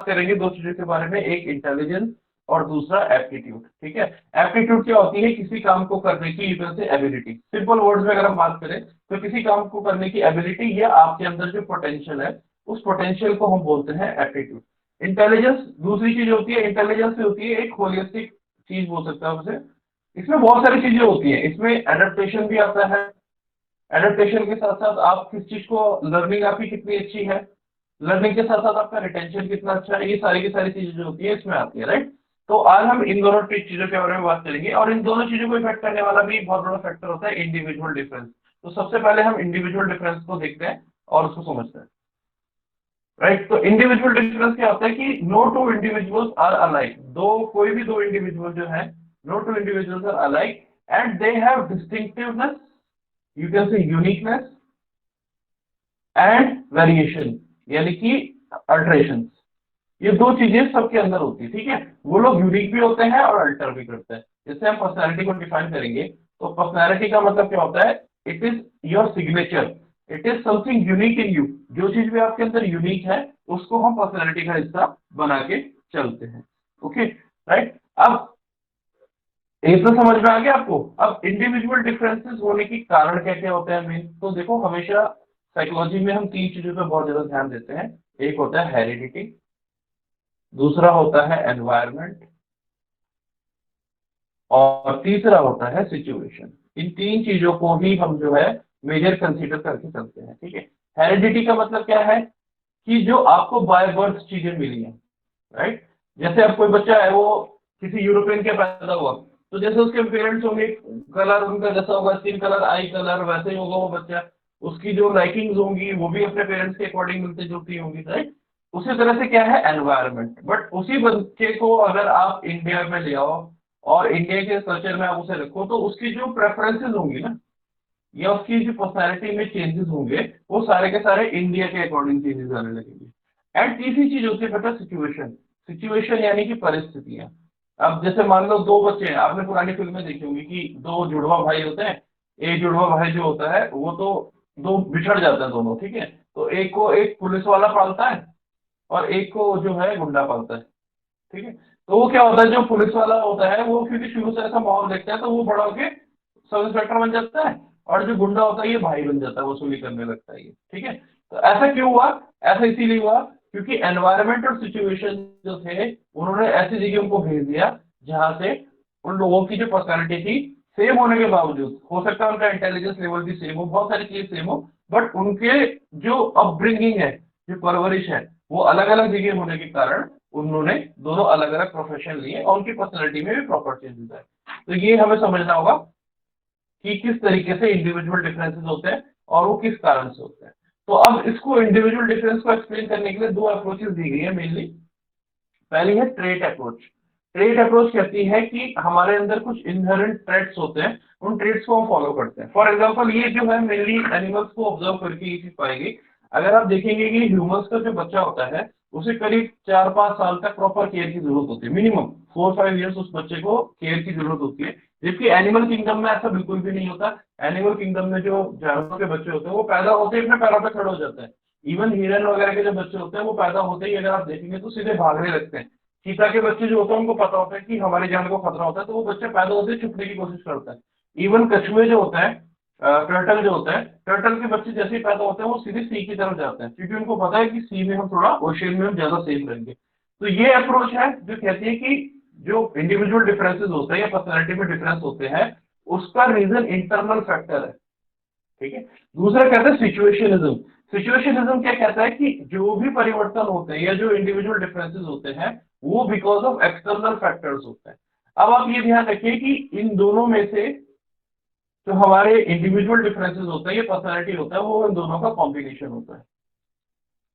करेंगे दो चीजों के बारे में, एक इंटेलिजेंस और दूसरा एप्टीट्यूड। ठीक है, एप्टीट्यूड क्या होती है? किसी काम को करने की यूजर से एबिलिटी। सिंपल वर्ड्स में अगर हम बात करें तो किसी काम को करने की एबिलिटी या आपके अंदर जो पोटेंशियल है उस पोटेंशियल को हम बोलते हैं एप्टीट्यूड। इंटेलिजेंस दूसरी चीज होती है। इंटेलिजेंस होती है एक होलिस्टिक चीज बोल सकता है उसे। इसमें बहुत सारी चीजें होती हैं, इसमें एडेप्टेशन भी आता है। एडेप्टेशन के साथ साथ आप किस चीज को, लर्निंग आपकी कितनी अच्छी है, लर्निंग के साथ साथ आपका रिटेंशन कितना अच्छा है, ये सारी की सारी चीजें जो होती है इसमें आती है, राइट। तो आज हम इन दोनों चीजों के बारे में बात करेंगे, और इन दोनों चीजों को इफेक्ट करने वाला भी बहुत बड़ा फैक्टर होता है इंडिविजुअल डिफरेंस। तो सबसे पहले हम इंडिविजुअल डिफरेंस को देखते हैं और उसको समझते हैं, राइट। तो इंडिविजुअल डिफरेंस क्या होता है कि no two individuals are alike, कोई भी दो इंडिविजुअल जो है, no two individuals are alike and they have distinctiveness, you can say uniqueness and variation, यानी कि अल्टरेशन। ये दो चीजें सबके अंदर होती है, ठीक है। वो लोग यूनिक भी होते हैं और अल्टर भी करते हैं। जैसे हम पर्सनैलिटी को डिफाइन करेंगे तो पर्सनैलिटी का मतलब क्या होता है? It is your signature, it is something unique in you. जो चीज भी आपके अंदर यूनिक है उसको हम पर्सनैलिटी का हिस्सा बना के चलते हैं। Okay, right. अब ये तो समझ में आ गया आपको। अब इंडिविजुअल डिफरेंसेस होने के कारण क्या क्या होते हैं मेन, तो देखो हमेशा साइकोलॉजी में हम तीन चीजों पर बहुत ज्यादा ध्यान देते हैं। एक होता है हेरिडिटी, दूसरा होता है एनवायरनमेंट, और तीसरा होता है सिचुएशन। इन तीन चीजों को ही हम जो है मेजर कंसीडर करके चलते हैं, ठीक है। हेरिडिटी का मतलब क्या है कि जो आपको बाय बर्थ चीजें मिली हैं, राइट। जैसे अब कोई बच्चा है वो किसी यूरोपियन के पैदा हुआ, तो जैसे उसके पेरेंट्स होंगे, कलर उनका जैसा होगा, स्किन कलर, आई कलर, वैसे ही होगा वो बच्चा। उसकी जो लाइकिंग्स होंगी वो भी अपने पेरेंट्स के अकॉर्डिंग मिलती जुलती होंगी, राइट। उसी तरह से क्या है एनवायरनमेंट। बट उसी बच्चे को अगर आप इंडिया में ले आओ और इंडिया के कल्चर में आप उसे रखो, तो उसकी जो प्रेफरेंसेस होंगी ना, या उसकी जो पर्सनैलिटी में चेंजेस होंगे, वो सारे के सारे इंडिया के अकॉर्डिंग चेंजेस आने लगेंगे। एंड तीसरी चीज होती है बेटा सिचुएशन। सिचुएशन यानी कि परिस्थितियां। अब जैसे मान लो दो बच्चे हैं, आपने पुरानी फिल्में देखी होंगी कि दो जुड़वा भाई होते हैं। एक जुड़वा भाई जो होता है वो तो दो बिछड़ जाते हैं दोनों, ठीक है। तो एक को एक पुलिस वाला पालता है और एक को जो है गुंडा पालता है, ठीक है। तो वो क्या होता है, जो पुलिस वाला होता है वो क्योंकि शुरू से ऐसा माहौल देखता है तो वो बड़ा होके सब इंस्पेक्टर बन जाता है, और जो गुंडा होता है ये भाई बन जाता है, वसूली करने लगता है ये, ठीक है। तो ऐसा क्यों हुआ? ऐसा इसीलिए हुआ क्योंकि एनवायरनमेंट और सिचुएशन जो थे उन्होंने ऐसी जगह उनको भेज दिया जहां से उन लोगों की जो पर्सनैलिटी थी सेम होने के बावजूद, हो सकता है उनका इंटेलिजेंस लेवल भी सेम हो, बहुत सारी चीजें सेम हो, बट उनके जो अपब्रिंगिंग है, जो परवरिश है, वो अलग अलग जगह होने के कारण उन्होंने दोनों अलग अलग प्रोफेशन लिए और उनकी पर्सनैलिटी में भी प्रॉपर चेंजेस आए। तो ये हमें समझना होगा कि किस तरीके से इंडिविजुअल डिफरेंसेस होते हैं और वो किस कारण से होते हैं। तो अब इसको इंडिविजुअल डिफरेंस को एक्सप्लेन करने के लिए दो अप्रोचेस दी गई है मेनली। पहली है ट्रेट अप्रोच। ट्रेट अप्रोच कहती है कि हमारे अंदर कुछ इनहेरेंट ट्रेट्स होते हैं, उन ट्रेट्स को हम फॉलो करते हैं। फॉर एग्जांपल ये जो है मेनली एनिमल्स को ऑब्जर्व करके ये चीज पाएंगे। अगर आप देखेंगे कि ह्यूमंस का जो बच्चा होता है उसे करीब 4-5 साल तक प्रॉपर केयर की जरूरत होती है, मिनिमम 4-5 ईयर्स उस बच्चे को केयर की जरूरत होती है। जबकि एनिमल किंगडम में ऐसा बिल्कुल भी नहीं होता। एनिमल किंगडम में जो जानवरों के बच्चे होते हैं वो पैदा होते ही अपने पैरों पर खड़े हो जाते हैं। इवन हिरन वगैरह के जो बच्चे होते हैं वो पैदा होते ही अगर आप देखेंगे तो सीधे भागने लगते हैं। चीता के बच्चे जो होते हैं उनको पता होता है कि हमारी जान को खतरा होता है, तो वो बच्चे पैदा होते ही छुपने की कोशिश करता है। इवन कछुए जो होता है, टर्टल जो होता है, टर्टल के बच्चे जैसे ही पैदा होते हैं वो सीधे सी की तरफ जाते हैं, क्योंकि उनको पता है कि सी में हम थोड़ा, ओशियन में हम ज्यादा सेफ रहेंगे। तो ये अप्रोच है जो कहती है कि जो इंडिविजुअल डिफरेंसेस होते हैं या पर्सनैलिटी में डिफरेंस होते हैं उसका रीजन इंटरनल फैक्टर है, ठीक है। दूसरा कहता है सिचुएशनिज्म। सिचुएशनिज्म क्या कहता है कि जो भी परिवर्तन होते हैं या जो इंडिविजुअल डिफरेंसेस होते हैं वो बिकॉज ऑफ एक्सटर्नल फैक्टर्स होते हैं। अब आप ये ध्यान रखिए कि इन दोनों में से जो हमारे इंडिविजुअल डिफरेंसेस होते हैं, ये पर्सनैलिटी होता है, वो इन दोनों का कॉम्बिनेशन होता है।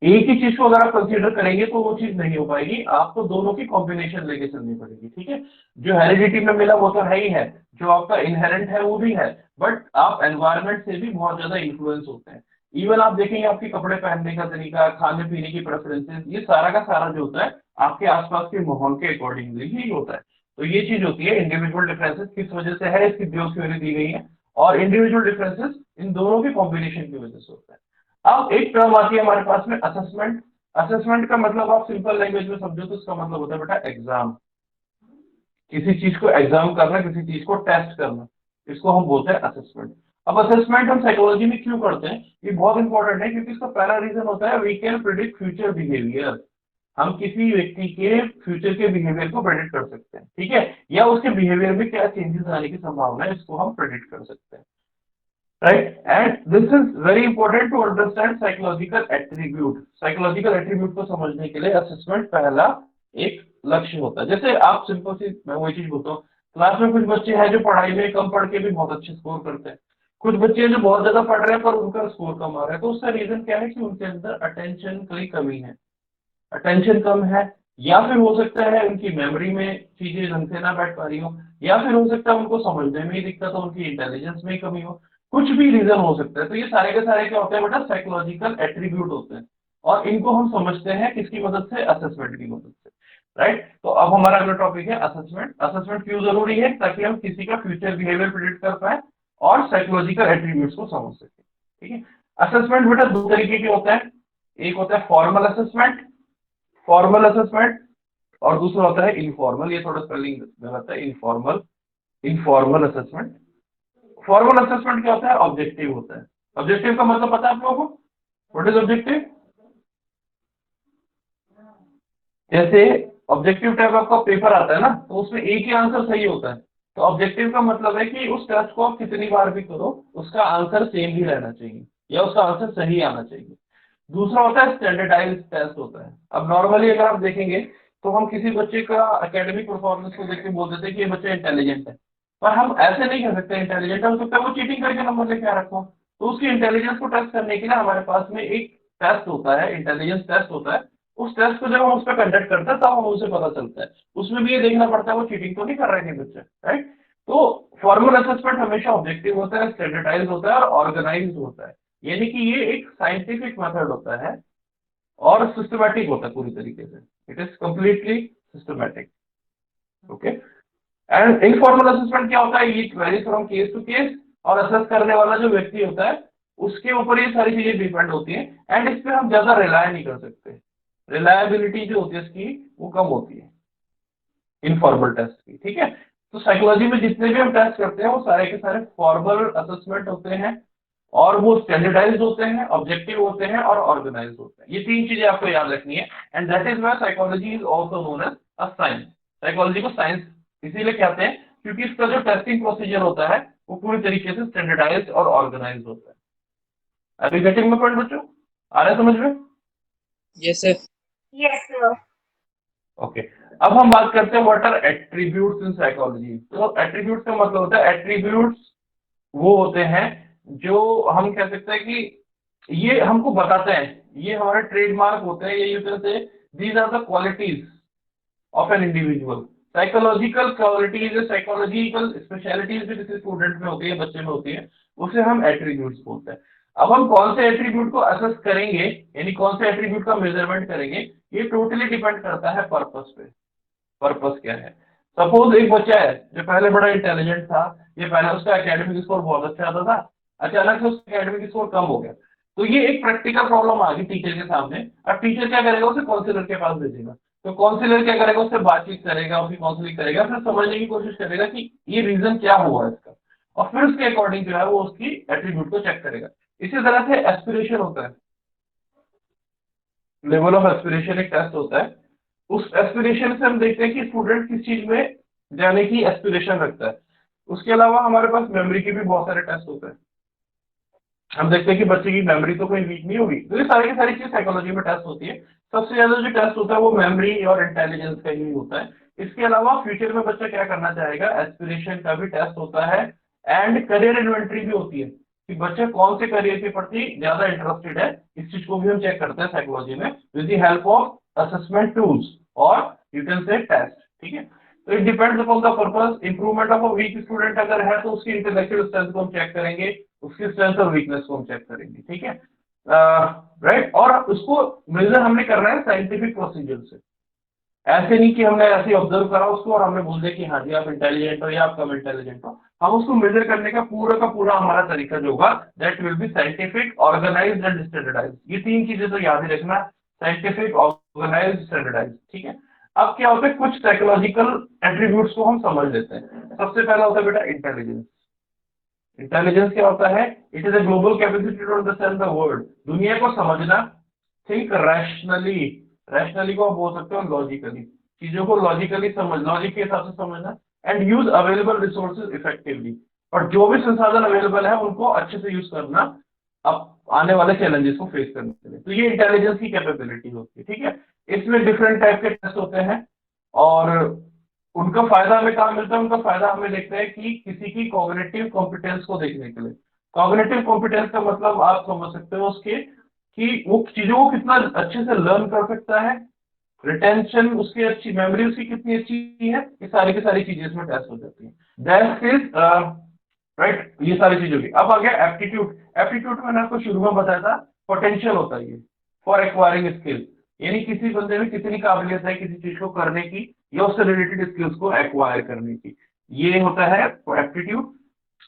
एक ही चीज को अगर आप कंसीडर करेंगे तो वो चीज नहीं हो पाएगी, आपको दोनों की कॉम्बिनेशन लेके चलनी पड़ेगी, ठीक है। जो हेरिडिटी में मिला वो तो है ही है, जो आपका इनहेरेंट है वो भी है, बट आप एनवायरनमेंट से भी बहुत ज्यादा इन्फ्लुएंस होते हैं। इवन आप देखेंगे आपके कपड़े पहनने का तरीका, खाने पीने की प्रेफरेंसेस, ये सारा का सारा जो होता है आपके आसपास के माहौल के अकॉर्डिंगली ही होता है। तो ये चीज होती है इंडिविजुअल डिफरेंसेस किस वजह से है, इसकी दो थ्योरी दी गई है, और इंडिविजुअल डिफरेंसेस इन दोनों के कॉम्बिनेशन की वजह से होता है। अब एक टर्म आती है हमारे पास में असेसमेंट। असेसमेंट का मतलब आप सिंपल लैंग्वेज में समझो तो उसका मतलब होता है बेटा एग्जाम। किसी चीज को एग्जाम करना, किसी चीज को टेस्ट करना, इसको हम बोलते हैं असेसमेंट। अब असेसमेंट हम साइकोलॉजी में क्यों करते हैं, ये बहुत इंपॉर्टेंट है, क्योंकि इसका पहला रीजन होता है we can predict future behaviour. हम किसी व्यक्ति के फ्यूचर के बिहेवियर को प्रेडिक्ट कर सकते हैं, ठीक है, या उसके बिहेवियर में क्या चेंजेस आने की संभावना है, इसको हम प्रेडिक्ट कर सकते हैं, right. And this is very important to understand psychological attribute. Psychological attribute को समझने के लिए असेसमेंट पहला एक लक्ष्य होता है। जैसे आप सिंपल सी मैं वही चीज बोलता हूँ, क्लास में कुछ बच्चे हैं जो पढ़ाई में कम पढ़ के भी बहुत अच्छे स्कोर करते हैं, कुछ बच्चे हैं जो बहुत ज्यादा पढ़ रहे हैं पर उनका स्कोर कम आ रहा है, तो उसका रीजन क्या है कि उनके अंदर अटेंशन की कमी है, अटेंशन कम है, या फिर हो सकता है उनकी मेमोरी में चीजें ढंग से ना बैठ पा रही हो, या फिर हो सकता है उनको समझने में ही दिक्कत हो, उनकी इंटेलिजेंस में ही कमी हो, कुछ भी रीजन हो सकता है। तो ये सारे के सारे क्या होते हैं बेटा, साइकोलॉजिकल एट्रीब्यूट होते हैं, और इनको हम समझते हैं किसकी मदद से, असेसमेंट की मदद से, राइट। तो अब हमारा अगला टॉपिक है असेसमेंट। असेसमेंट क्यों जरूरी है, ताकि हम किसी का फ्यूचर बिहेवियर प्रिडिक्ट कर पाए और साइकोलॉजिकल एट्रीब्यूट्स को समझ सके, ठीक है। असेसमेंट बेटा दो तरीके के होते हैं, एक होता है फॉर्मल असेसमेंट, फॉर्मल असेसमेंट, और दूसरा होता है इनफॉर्मल, ये थोड़ा स्पेलिंग गलत है, informal, informal assessment. Formal assessment क्या होता है, ऑब्जेक्टिव होता है। ऑब्जेक्टिव का मतलब पता है आप लोगों को, व्हाट इज ऑब्जेक्टिव? जैसे ऑब्जेक्टिव टाइप आपका पेपर आता है ना, तो उसमें एक ही आंसर सही होता है, तो ऑब्जेक्टिव का मतलब है कि उस टेस्ट को आप कितनी बार भी करो उसका आंसर सेम ही रहना चाहिए, या उसका आंसर सही आना चाहिए। दूसरा होता है स्टैंडर्डाइज्ड टेस्ट होता है। अब नॉर्मली अगर आप देखेंगे तो हम किसी बच्चे का एकेडमिक परफॉर्मेंस को देख के बोल देते हैं कि ये बच्चा इंटेलिजेंट है, पर हम ऐसे नहीं कह सकते इंटेलिजेंट है, हो सकता है वो चीटिंग करके नंबर लेके आ रखा हो। तो उसकी इंटेलिजेंस को टेस्ट करने के लिए हमारे पास में एक टेस्ट होता है, इंटेलिजेंस टेस्ट होता है। उस टेस्ट को जब हम उस पर कंडक्ट करते हैं तब हम उसे पता चलता है, उसमें भी ये देखना पड़ता है वो चीटिंग तो नहीं कर रहे हैं बच्चे, राइट। तो फॉर्मल असेसमेंट हमेशा ऑब्जेक्टिव होता है, स्टैंडर्डाइज होता है और ऑर्गेनाइज होता है, यानी कि ये एक साइंटिफिक मेथड होता है और सिस्टमैटिक होता है पूरी तरीके से, it is completely systematic, okay. And informal assessment क्या होता है, ये varies from case to case, और असेस करने वाला जो व्यक्ति होता है उसके ऊपर ये सारी चीजें डिपेंड होती हैं, एंड इस पे हम ज्यादा रिलाय नहीं कर सकते, रिलायबिलिटी जो होती है इसकी वो कम होती है इनफॉर्मल टेस्ट की, ठीक है। तो साइकोलॉजी में जितने भी हम टेस्ट करते हैं वो सारे के सारे फॉर्मल असेसमेंट होते हैं, और वो स्टैंडर्डाइज्ड होते हैं, ऑब्जेक्टिव होते हैं और ऑर्गेनाइज्ड होते हैं। ये तीन चीजें आपको याद रखनी है, and that is why psychology is also known as a science. Psychology को साइंस इसीलिए कहते हैं क्योंकि इसका जो टेस्टिंग प्रोसीजर होता है वो पूरी तरीके से स्टैंडर्डाइज्ड और ऑर्गेनाइज्ड होता है। अभी गेटिंग में पॉइंट बच्चों, आ रहा है समझ में? Yes sir. Yes, sir. Okay. अब हम बात करते हैं what are attributes in psychology. तो एट्रीब्यूट्स का मतलब होता है, एट्रीब्यूट्स वो होते हैं जो हम कह सकते हैं कि ये हमको बताते हैं, ये हमारे ट्रेडमार्क होते हैं, ये you can say these are the qualities of an individual. Psychological qualities, psychological specialities भी किसी स्टूडेंट में होती है, बच्चे में होती है, उसे हम एट्रीब्यूट्स बोलते हैं। अब हम कौन से एट्रीब्यूट को असेस करेंगे, यानी कौन से एट्रीब्यूट का मेजरमेंट करेंगे, ये टोटली डिपेंड करता है पर्पस पे। पर्पस क्या है? सपोज एक बच्चा है जो पहले बड़ा इंटेलिजेंट था, ये पहले उसका एकेडमिक स्कोर बहुत अच्छा आता था, अचानक से उसका एकेडमिक स्कोर कम हो गया, तो ये एक प्रैक्टिकल प्रॉब्लम आ गई टीचर के सामने। अब टीचर क्या करेगा, उसे काउंसलर के पास भेजेगा, तो काउंसलर क्या करेगा, उससे बातचीत करेगा, उसकी काउंसलिंग करेगा, फिर समझने की कोशिश करेगा कि ये रीजन क्या हुआ इसका, और फिर उसके अकॉर्डिंग जो है वो उसकी एट्रीब्यूट को चेक करेगा। इसी तरह से एस्पिरेशन होता है, लेवल ऑफ एस्पिरेशन एक टेस्ट होता है। उस एस्पिरेशन से हम देखते हैं कि स्टूडेंट किस चीज में जाने की एस्पिरेशन रखता है। उसके अलावा हमारे पास मेमोरी के भी बहुत सारे टेस्ट होते हैं, हम देखते हैं कि बच्चे की मेमोरी तो कोई वीक नहीं होगी, तो ये सारी की सारी चीज साइकोलॉजी में टेस्ट होती है। सबसे ज्यादा जो टेस्ट होता है वो मेमोरी और इंटेलिजेंस का ही होता है। इसके अलावा फ्यूचर में बच्चा क्या करना चाहेगा, एस्पिरेशन का भी टेस्ट होता है, एंड करियर इन्वेंट्री भी होती है कि बच्चा कौन से करियर के प्रति ज्यादा इंटरेस्टेड है, इस चीज को भी हम चेक करते हैं साइकोलॉजी में with the help of assessment tools और यू कैन से टेस्ट, ठीक है। तो it depends upon the purpose. Improvement of a weak student अगर है तो उसकी इंटेलेक्चुअल स्ट्रेंथ को हम चेक करेंगे, उसकी स्ट्रेंथ और वीकनेस को हम चेक करेंगे, ठीक है, राइट। और उसको मेजर हमने करना है साइंटिफिक प्रोसीजर से, ऐसे नहीं कि हमने ऐसे ऑब्जर्व करा उसको और हमने बोल दिया कि हाँ जी आप इंटेलिजेंट हो या आप कम इंटेलिजेंट हो। हम उसको मेजर करने का पूरा हमारा तरीका जो होगा that will be scientific, organised and standardised. ये तीन चीजें तो याद ही रखना, साइंटिफिक, ऑर्गेनाइज्ड, स्टैंडर्डाइज्ड, ठीक है। अब क्या होता है, कुछ साइकोलॉजिकल एट्रीब्यूट्स को हम समझ लेते हैं। सबसे पहला होता है बेटा इंटेलिजेंस। इंटेलिजेंस क्या होता है? It is a global capacity to understand the world, दुनिया को समझना। थिंक रैशनली, रैशनली को आप बोल सकते हो लॉजिकली, चीजों को लॉजिकली समझ, लॉजिक के हिसाब से समझना। And use available resources effectively, और जो भी संसाधन अवेलेबल है उनको अच्छे से यूज करना, अब आने वाले चैलेंजेस को फेस करने के लिए। तो ये इंटेलिजेंस की कैपेबिलिटी होती है, ठीक है। इसमें डिफरेंट टाइप के टेस्ट होते हैं, और उनका फायदा हमें कहाँ मिलता है? उनका फायदा हमें देखते हैं कि किसी की कॉग्निटिव कॉम्पिटेंस को देखने के लिए। कॉग्निटिव कॉम्पिटेंस का मतलब आप समझ सकते हो उसके, कि वो चीजों को कितना अच्छे से लर्न कर सकता है, रिटेंशन उसकी अच्छी, मेमोरी उसकी कितनी अच्छी है, ये सारी की सारी चीजें इसमें टेस्ट हो जाती है। दैट इज राइट, ये सारी चीजों की। अब आ गया एप्टीट्यूड। एप्टीट्यूड मैंने आपको शुरू में बताया था, पोटेंशियल होता है ये फॉर एक्वायरिंग स्किल, यानी किसी बंदे में कितनी काबिलियत है किसी चीज को करने की, या उससे रिलेटेड स्किल्स को एक्वायर करने की, ये होता है एप्टीट्यूड।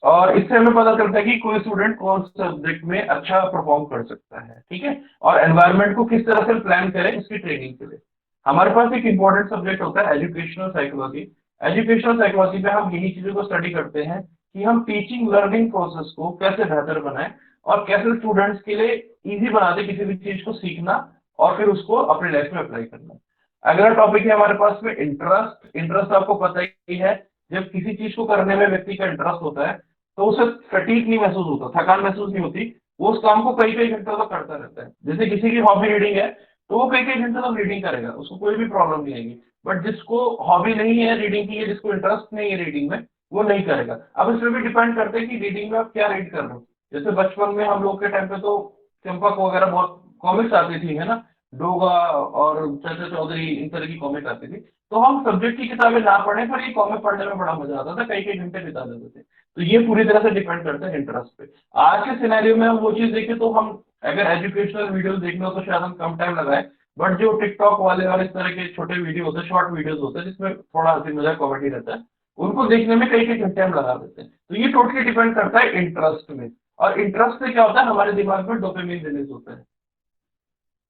और इससे हमें पता चलता है कि कोई स्टूडेंट कौन से सब्जेक्ट में अच्छा परफॉर्म कर सकता है, ठीक है। और एनवायरनमेंट को किस तरह से प्लान करें उसकी ट्रेनिंग के लिए। हमारे पास एक इंपॉर्टेंट सब्जेक्ट होता है एजुकेशनल साइकोलॉजी। एजुकेशनल साइकोलॉजी में हम यही चीजों को स्टडी करते हैं कि हम टीचिंग लर्निंग प्रोसेस को कैसे बेहतर बनाएं, और कैसे स्टूडेंट्स के लिए इजी बना दे किसी भी चीज को सीखना, और फिर उसको अपनी लाइफ में अप्लाई करना। अगला टॉपिक है हमारे पास में इंटरेस्ट। इंटरेस्ट आपको पता ही है, जब किसी चीज को करने में व्यक्ति का इंटरेस्ट होता है तो उसे फटीग नहीं महसूस होता, थकान महसूस नहीं होती, वो उस काम को कई कई घंटों तक करता रहता है। जैसे किसी की हॉबी रीडिंग है, तो वो कई कई घंटों तक रीडिंग करेगा, उसको कोई भी प्रॉब्लम नहीं आएगी। बट जिसको हॉबी नहीं है रीडिंग की, जिसको इंटरेस्ट नहीं है रीडिंग में, वो नहीं करेगा। अब इसमें भी डिपेंड करते हैं कि रीडिंग में आप क्या रीड कर रहे हो। जैसे बचपन में हम लोग के टाइम पे तो चंपक वगैरह बहुत कॉमिक्स आती थी, है ना, डोगा और चाचा चौधरी, इन तरह की कॉमिक आती थी। तो हम सब्जेक्ट की किताबें ना पढ़े, पर ये कॉमिक पढ़ने में बड़ा मजा आता था, कई कई घंटे बिता देते थे। तो ये पूरी तरह से डिपेंड करता है इंटरेस्ट पे। आज के सिनेरियो में हम वो चीज देखें तो हम अगर एजुकेशनल वीडियोस देखना हो तो शायद हम कम टाइम लगाए, बट जो टिकटॉक वाले और इस तरह के छोटे वीडियो होते हैं, शॉर्ट वीडियोस होते हैं जिसमें थोड़ा हंसी मजाक कॉमेडी रहता है, उनको देखने में कई कई घंटे हम लगा देते हैं। तो ये टोटली डिपेंड करता है इंटरेस्ट में। और इंटरेस्ट से क्या होता है, हमारे दिमाग में डोपामिन रिलीज होता है।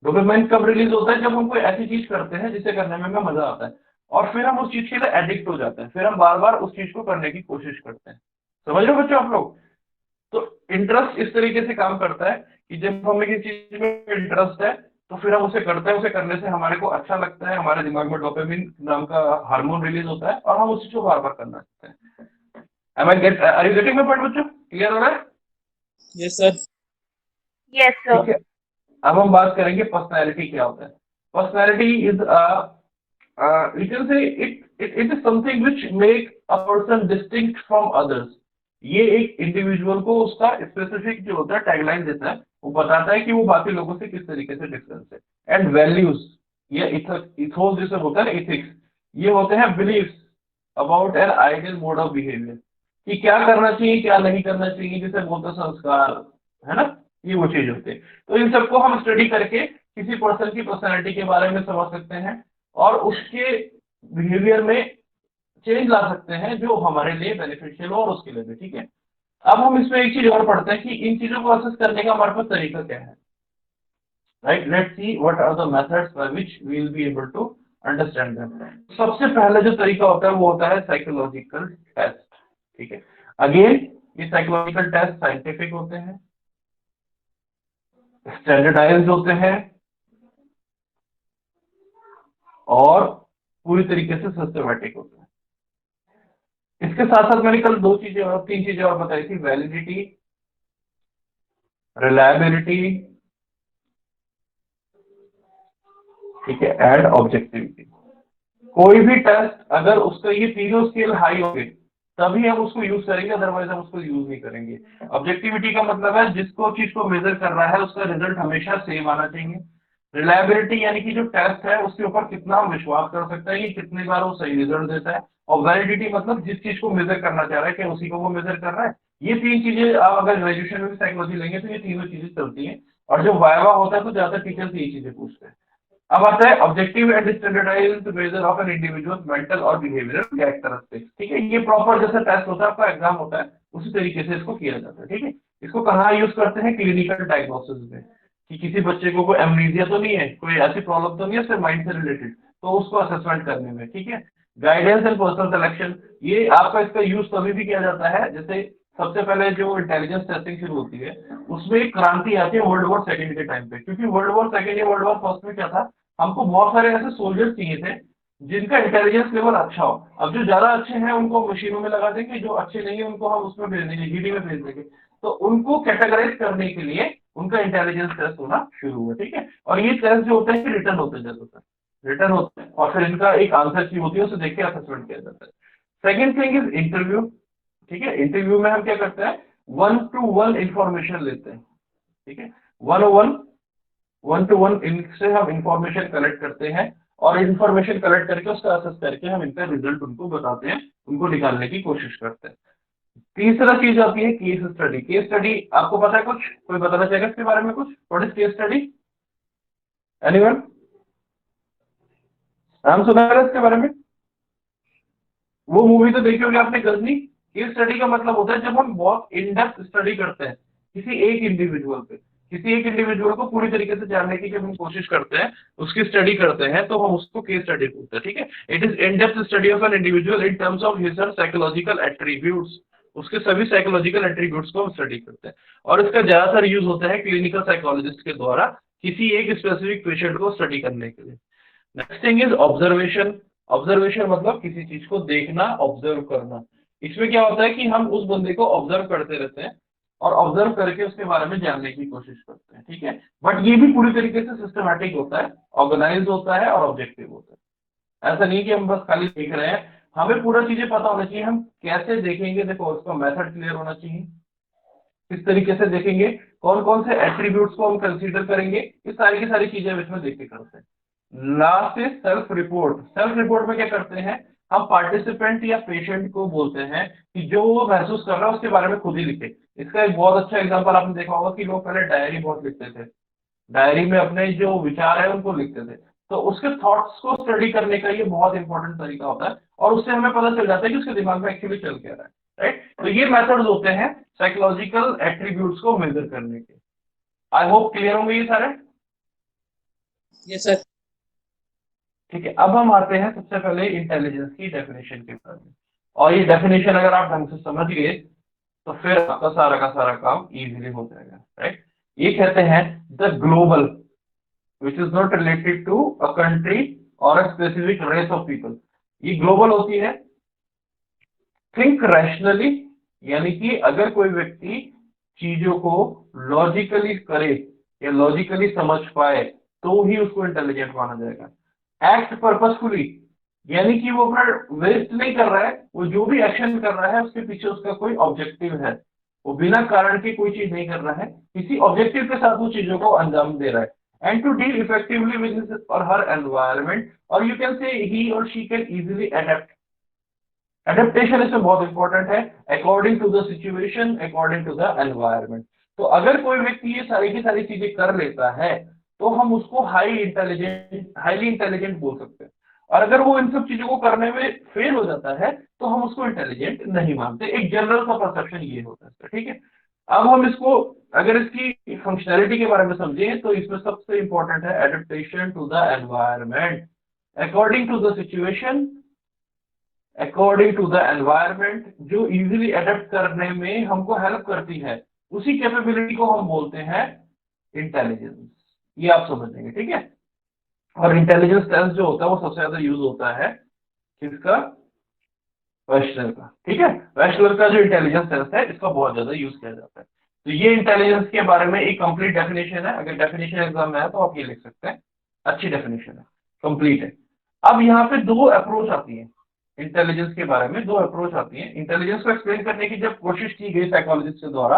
डोपामिन कब रिलीज होता है? जब हम कोई ऐसी चीज करते हैं जिसे करने में हमें मजा आता है, और फिर हम उस चीज के लिए एडिक्ट हो जाते हैं, फिर हम बार बार उस चीज को करने की कोशिश करते हैं। समझ रहे हो बच्चों आप लोग? तो इंटरेस्ट इस तरीके से काम करता है कि जब हमें किसी चीज में इंटरेस्ट है तो फिर हम उसे करते हैं, उसे करने से हमारे को अच्छा लगता है, हमारे दिमाग में डोपामिन नाम का हार्मोन रिलीज होता है, और हम उस चीज को बार बार करना चाहते हैं। Are you getting my point बच्चों? क्लियर हो रहा है? Yes sir. Yes, sir. ठीक है। अब हम बात करेंगे पर्सनैलिटी क्या होता है। Personality is you can say it is something which make a person distinct from others। ये एक इंडिविजुअल को उसका स्पेसिफिक जो होता है टैगलाइन देता है, वो बताता है कि वो बाकी लोगों से किस तरीके से डिफरेंस है। एंड वैल्यूज, ये इथोस जिसे होता है, एथिक्स, ये होते हैं beliefs about an ideal mode of behaviour, कि क्या करना चाहिए क्या नहीं करना चाहिए, जिसे बोलते हैं संस्कार, है ना, ये वो चीज होते हैं। तो इन सबको हम स्टडी करके किसी पर्सन की पर्सनैलिटी के बारे में समझ सकते हैं, और उसके बिहेवियर में चेंज ला सकते हैं जो हमारे लिए बेनिफिशियल हो और उसके लिए भी, ठीक है। अब हम इसमें एक चीज और पढ़ते हैं कि इन चीजों को असेस करने का हमारे पास तरीका क्या है। Right, let's see what are the methods by which we will be able to understand them. सबसे पहला जो तरीका होता है वो होता है साइकोलॉजिकल टेस्ट, ठीक है। अगेन, ये साइकोलॉजिकल टेस्ट साइंटिफिक होते हैं, स्टैंडर्डाइज्ड होते हैं, और पूरी तरीके से सिस्टमैटिक होते हैं। इसके साथ साथ मैंने कल दो चीजें और तीन चीजें और बताई थी, वैलिडिटी, रिलायबिलिटी, ठीक है, एंड ऑब्जेक्टिविटी। कोई भी टेस्ट अगर उसका ये तीनों स्केल हाई होंगे तभी हम उसको यूज करेंगे, अदरवाइज हम उसको यूज नहीं करेंगे। ऑब्जेक्टिविटी का मतलब है जिसको चीज को मेजर कर रहा है उसका रिजल्ट हमेशा सेम आना चाहिए। रिलायबिलिटी यानी कि जो टेस्ट है उसके ऊपर कितना हम विश्वास कर सकते हैं कि कितनी बार वो सही रिजल्ट देता है। और वैलिडिटी मतलब जिस चीज को मेजर करना चाह रहा है क्या उसी को वो मेजर कर रहा है। ये तीन चीजें आप अगर ग्रेजुएशन में भी साइकोलॉजी लेंगे तो ये तीनों चीजें चलती हैं। और जो वाइवा होता है तो ज्यादा टीचर्स यही चीजें पूछते हैं। अब आता है objective and standardised measure of an individual mental और बिहेवियरल कैरेक्टरिस्टिक्स, ठीक है। ये प्रॉपर जैसा टेस्ट होता है आपका एग्जाम होता है उसी तरीके से इसको किया जाता है, ठीक है। इसको कहाँ यूज करते हैं? क्लिनिकल डायग्नोसिस में। कि किसी बच्चे को कोई एमनीजिया तो नहीं है, कोई ऐसी प्रॉब्लम तो नहीं है सिर्फ माइंड से रिलेटेड, तो उसको असेसमेंट करने में, ठीक है। गाइडेंस एंड पर्सनल सिलेक्शन, ये आपका इसका यूज तभी भी किया जाता है, जैसे सबसे पहले जो इंटेलिजेंस टेस्टिंग शुरू होती है उसमें एक क्रांति आती है वर्ल्ड वॉर सेकंड के टाइम पे, क्योंकि वर्ल्ड वॉर सेकंड या वर्ल्ड वॉर फर्स्ट में क्या था, हमको बहुत सारे ऐसे सोल्जर्स चाहिए थे जिनका इंटेलिजेंस लेवल अच्छा हो। अब जो ज्यादा अच्छे हैं उनको मशीनों में लगा देंगे, जो अच्छे नहीं है उनको हम उसमें भेज देंगे, जीडी में भेज देंगे। तो उनको कैटेगराइज करने के लिए उनका इंटेलिजेंस टेस्ट होना शुरू हुआ, ठीक है। और ये टेस्ट जो होते हैं रिटर्न होते हैं, ज्यादातर रिटर्न होते हैं, और फिर इनका एक आंसर की होती है, उसे देख के असेसमेंट किया जाता है। सेकेंड थिंग इज इंटरव्यू, ठीक है। इंटरव्यू में हम क्या करते हैं, 1-to-1 इंफॉर्मेशन लेते हैं, ठीक है। 1-to-1 इनसे हम इंफॉर्मेशन कलेक्ट करते हैं, और इंफॉर्मेशन कलेक्ट करके उसका असेस करके हम इनका रिजल्ट उनको बताते हैं, उनको निकालने की कोशिश करते हैं। तीसरा चीज आती है केस स्टडी। केस स्टडी आपको पता है, कुछ कोई बताना चाहेगा इसके बारे में कुछ, what is case study, anyone, नाम सुना है इसके बारे में? वो मूवी तो देखी होगी आपने, गजनी। केस स्टडी का मतलब होता है जब हम बहुत इन डेप्थ स्टडी करते हैं किसी एक इंडिविजुअल पे, किसी एक इंडिविजुअल को पूरी तरीके से जानने की जब हम कोशिश करते हैं, उसकी स्टडी करते हैं, तो हम उसको केस स्टडी बोलते हैं, ठीक है। It is in depth study of an individual in terms of his psychological attributes, उसके सभी साइकोलॉजिकल एट्रीब्यूट्स को हम स्टडी करते हैं, और इसका ज्यादातर यूज होता है क्लिनिकल साइकोलॉजिस्ट के द्वारा किसी एक स्पेसिफिक पेशेंट को स्टडी करने के लिए। Next thing is observation. Observation मतलब किसी चीज को देखना, ऑब्जर्व करना। इसमें क्या होता है कि हम उस बंदे को ऑब्जर्व करते रहते हैं और ऑब्जर्व करके उसके बारे में जानने की कोशिश करते हैं, ठीक है। बट ये भी पूरी तरीके से सिस्टमैटिक होता है, ऑर्गेनाइज होता है और ऑब्जेक्टिव होता है। ऐसा नहीं कि हम बस खाली देख रहे हैं, हमें पूरा चीजें पता होना चाहिए, हम कैसे देखेंगे, देखो उसका मेथड क्लियर होना चाहिए, किस तरीके से देखेंगे, कौन कौन से एट्रीब्यूट्स को हम कंसीडर करेंगे, ये सारी की सारी चीजें हम इसमें देख के करते हैं। Last is self report. Self report में क्या करते हैं, हम पार्टिसिपेंट या पेशेंट को बोलते हैं कि जो वो महसूस कर रहा है उसके बारे में खुद ही लिखे। इसका एक बहुत अच्छा एग्जांपल आपने देखा होगा कि लोग पहले डायरी बहुत लिखते थे, डायरी में अपने जो विचार है उनको लिखते थे, तो उसके थॉट्स को स्टडी करने का ये बहुत इंपॉर्टेंट तरीका होता है, और उससे हमें पता चल जाता है कि उसके दिमाग में एक्चुअली चल क्या रहा है, राइट। तो ये मेथड्स होते हैं साइकोलॉजिकल एट्रीब्यूट्स को मेजर करने के। आई होप क्लियर होंगे ये सारे। Yes sir. ठीक है, अब हम आते हैं सबसे पहले इंटेलिजेंस की डेफिनेशन के बारे में, और ये डेफिनेशन अगर आप ढंग से समझ गए तो फिर आपका सारा का सारा काम इजीली हो जाएगा, राइट। ये कहते हैं the global which is not related to a country और a specific race of people. ये ग्लोबल होती है। थिंक रैशनली, यानी कि अगर कोई व्यक्ति चीजों को लॉजिकली करे या लॉजिकली समझ पाए तो ही उसको इंटेलिजेंट माना जाएगा। एक्ट पर्पसफुली, यानी कि वो अपना वेस्ट नहीं कर रहा है, वो जो भी एक्शन कर रहा है उसके पीछे उसका कोई ऑब्जेक्टिव है, वो बिना कारण के कोई चीज नहीं कर रहा है, किसी ऑब्जेक्टिव के साथ वो चीजों को अंजाम दे रहा है। And to deal effectively with his और हर एनवायरमेंट, और यू कैन से ही और she can easily adapt. Adaptation इसमें बहुत इंपॉर्टेंट है, according to the situation, according to the environment. तो अगर कोई व्यक्ति ये सारी की सारी चीजें कर लेता है तो हम उसको हाईली इंटेलिजेंट बोल सकते हैं, और अगर वो इन सब चीजों को करने में फेल हो जाता है तो हम उसको इंटेलिजेंट नहीं मानते। एक जनरल सा परसेप्शन ये होता है, ठीक है। अब हम इसको अगर इसकी फंक्शनैलिटी के बारे में समझें तो इसमें सबसे इंपॉर्टेंट है adaptation to the environment, according to the situation, according to the environment, जो इजीली अडेप्ट करने में हमको हेल्प करती है, उसी कैपेबिलिटी को हम बोलते हैं इंटेलिजेंस। ये आप समझेंगे, ठीक है। और इंटेलिजेंस टेस्ट जो होता है वो सबसे ज्यादा यूज होता है किसका, वेस्टलर का, ठीक है। वेस्टलर का जो इंटेलिजेंस टेस्ट है इसका बहुत ज्यादा यूज किया जाता है। तो ये इंटेलिजेंस के बारे में एक कंप्लीट डेफिनेशन है, अगर डेफिनेशन एग्जाम में है तो आप ये लिख सकते हैं, अच्छी डेफिनेशन है, कंप्लीट है। अब यहाँ पे दो अप्रोच आती है इंटेलिजेंस के बारे में, दो अप्रोच आती है इंटेलिजेंस को एक्सप्लेन करने की जब कोशिश की गई साइकोलॉजिस्ट के द्वारा,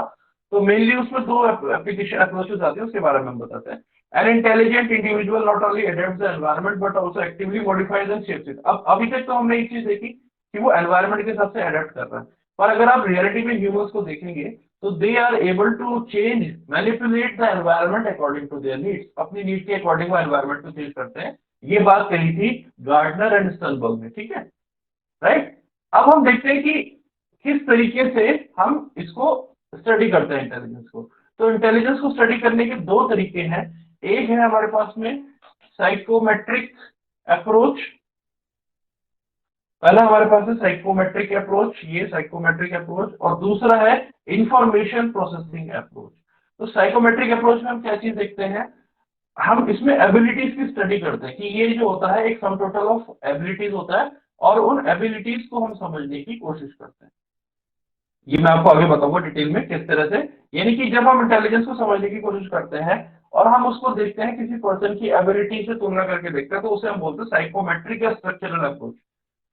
तो मेनली उसमें दो एप्लीकेशन अप्रोचेस आती है, उसके बारे में हम बताते हैं। An intelligent individual not only adapts the environment but also actively modifies and shapes it। अब अभी तक तो हमने एक चीज देखी कि वो एनवायरमेंट के हिसाब से अडेप्ट कर रहा है, पर अगर आप रियलिटी में ह्यूमंस को देखेंगे तो they are able to change, manipulate the environment according to their needs. अपनी नीड के अकॉर्डिंग वो एनवायरमेंट को चेंज करते हैं। ये बात कही थी गार्डनर एंड स्टनबर्ग ने, ठीक है, राइट। अब हम देखते हैं कि किस तरीके से हम इसको स्टडी करते हैं इंटेलिजेंस को। तो इंटेलिजेंस को स्टडी करने के दो तरीके हैं। एक है हमारे पास में साइकोमेट्रिक अप्रोच, पहला हमारे पास है साइकोमेट्रिक अप्रोच, ये साइकोमेट्रिक अप्रोच, और दूसरा है इंफॉर्मेशन प्रोसेसिंग अप्रोच। तो साइकोमेट्रिक अप्रोच में हम क्या चीज देखते हैं, हम इसमें एबिलिटीज की स्टडी करते हैं कि ये जो होता है एक सम टोटल ऑफ एबिलिटीज होता है, और उन एबिलिटीज को हम समझने की कोशिश करते हैं। ये मैं आपको आगे बताऊंगा डिटेल में किस तरह से, यानी कि जब हम इंटेलिजेंस को समझने की कोशिश करते हैं और हम उसको देखते हैं किसी पर्सन की एबिलिटी से तुलना करके देखते हैं, तो उसे हम बोलते हैं साइकोमेट्रिक या स्ट्रक्चरल अप्रोच।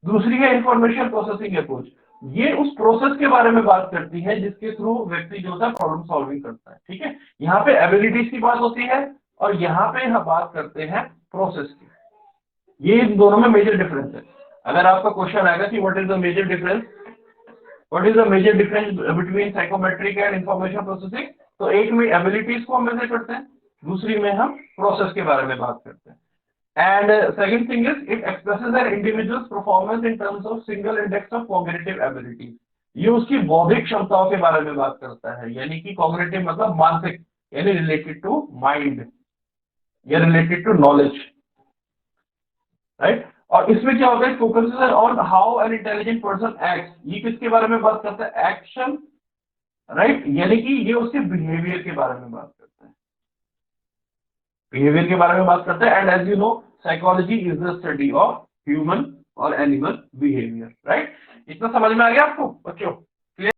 दूसरी है इंफॉर्मेशन प्रोसेसिंग अप्रोच, ये उस प्रोसेस के बारे में बात करती है जिसके थ्रू व्यक्ति जो होता है प्रॉब्लम सॉल्विंग करता है। ठीक है, यहाँ पे एबिलिटीज की बात होती है और यहाँ पे हम बात करते हैं प्रोसेस की। ये इन दोनों में मेजर डिफरेंस है। अगर आपका क्वेश्चन आएगा कि what is the major difference, what is the major difference between psychometric and information processing, तो एक में एबिलिटीज को हम मेजर करते हैं, दूसरी में हम प्रोसेस के बारे में बात करते हैं। And second thing is it expresses an individual's performance in terms of single index of cognitive ability। ये उसकी बौद्धिक क्षमताओं के बारे में बात करता है, यानी कि कॉग्निटिव मतलब मानसिक, यानी रिलेटेड टू माइंड या रिलेटेड टू नॉलेज, राइट। और इसमें क्या होता है, focuses on how an intelligent person acts, ये किसके बारे में बात करता है, एक्शन, राइट, यानी कि ये उसके बिहेवियर के बारे में बात करता है, बिहेवियर के बारे में बात करता है। And as you know psychology is the study of human और एनिमल बिहेवियर, राइट। इतना समझ में आ गया आपको बच्चों?